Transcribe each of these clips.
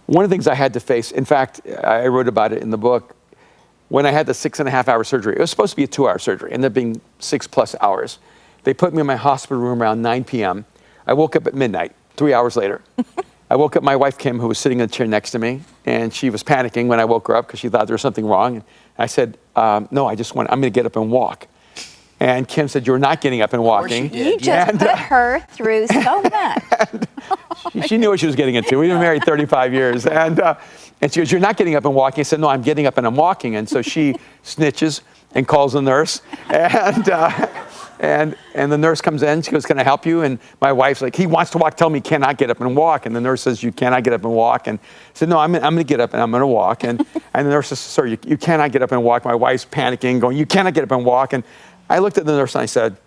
one of the things I had to face, in fact, I wrote about it in the book, when I had the 6.5-hour surgery. It was supposed to be a 2-hour surgery, ended up being 6+ hours. They put me in my hospital room around 9 p.m. I woke up at midnight, 3 hours later. I woke up, my wife Kim, who was sitting in the chair next to me, and she was panicking when I woke her up because she thought there was something wrong. And I said, no, I'm going to get up and walk. And Kim said, you're not getting up and walking. You just put her through so much. She knew what she was getting into. We've been married 35 years. And she goes, you're not getting up and walking. I said, no, I'm getting up and I'm walking. And so she snitches and calls the nurse. And the nurse comes in. She goes, can I help you? And my wife's like, he wants to walk. Tell me he cannot get up and walk. And the nurse says, you cannot get up and walk. And I said, no, I'm going to get up and I'm going to walk. And the nurse says, sir, you cannot get up and walk. My wife's panicking, going, you cannot get up and walk. And I looked at the nurse and I said,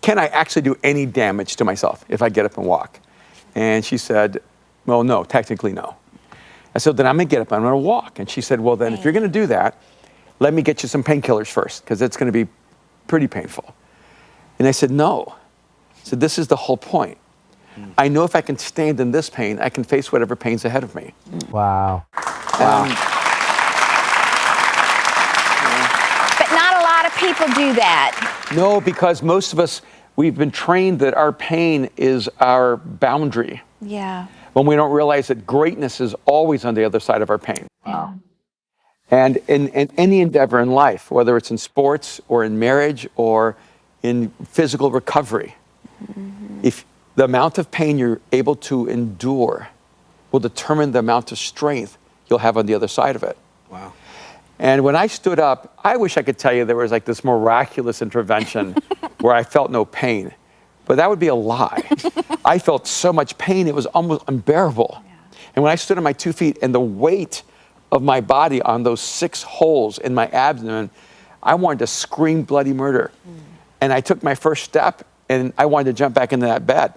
can I actually do any damage to myself if I get up and walk? And she said, well, no, technically no. I said, then I'm going to get up and I'm going to walk. And she said, well, then if you're going to do that, let me get you some painkillers first, because it's going to be pretty painful. And I said, no. I said, this is the whole point. I know if I can stand in this pain, I can face whatever pain's ahead of me. Wow. But not a lot of people do that. No, because most of us, we've been trained that our pain is our boundary. Yeah. When we don't realize that greatness is always on the other side of our pain. Wow. And in any endeavor in life, whether it's in sports or in marriage or in physical recovery, if the amount of pain you're able to endure will determine the amount of strength you'll have on the other side of it. Wow. And when I stood up, I wish I could tell you there was like this miraculous intervention where I felt no pain, but that would be a lie. I felt so much pain, it was almost unbearable. Yeah. And when I stood on my 2 feet and the weight of my body on those 6 holes in my abdomen, I wanted to scream bloody murder. And I took my first step and I wanted to jump back into that bed.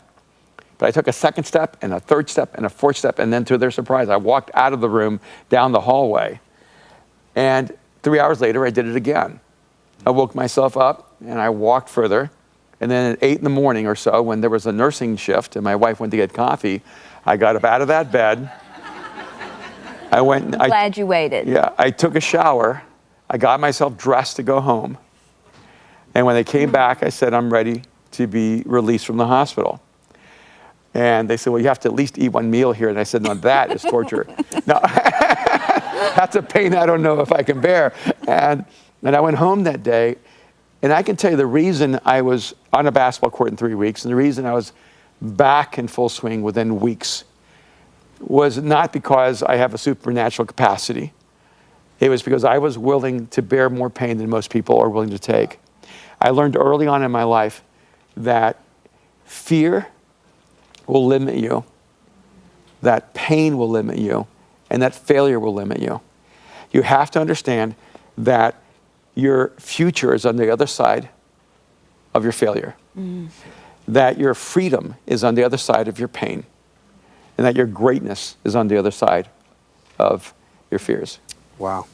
But I took a second step and a third step and a fourth step, and then to their surprise, I walked out of the room down the hallway. And 3 hours later, I did it again. I woke myself up and I walked further. And then at 8 in the morning or so, when there was a nursing shift and my wife went to get coffee, I got up out of that bed. I went. I'm glad you waited. Yeah, I took a shower. I got myself dressed to go home. And when they came back, I said, I'm ready to be released from the hospital. And they said, well, you have to at least eat 1 meal here. And I said, no, that is torture. No, that's a pain I don't know if I can bear. And I went home that day. And I can tell you the reason I was on a basketball court in 3 weeks and the reason I was back in full swing within weeks was not because I have a supernatural capacity. It was because I was willing to bear more pain than most people are willing to take. I learned early on in my life that fear will limit you, that pain will limit you, and that failure will limit you. You have to understand that your future is on the other side of your failure, that your freedom is on the other side of your pain, and that your greatness is on the other side of your fears. Wow.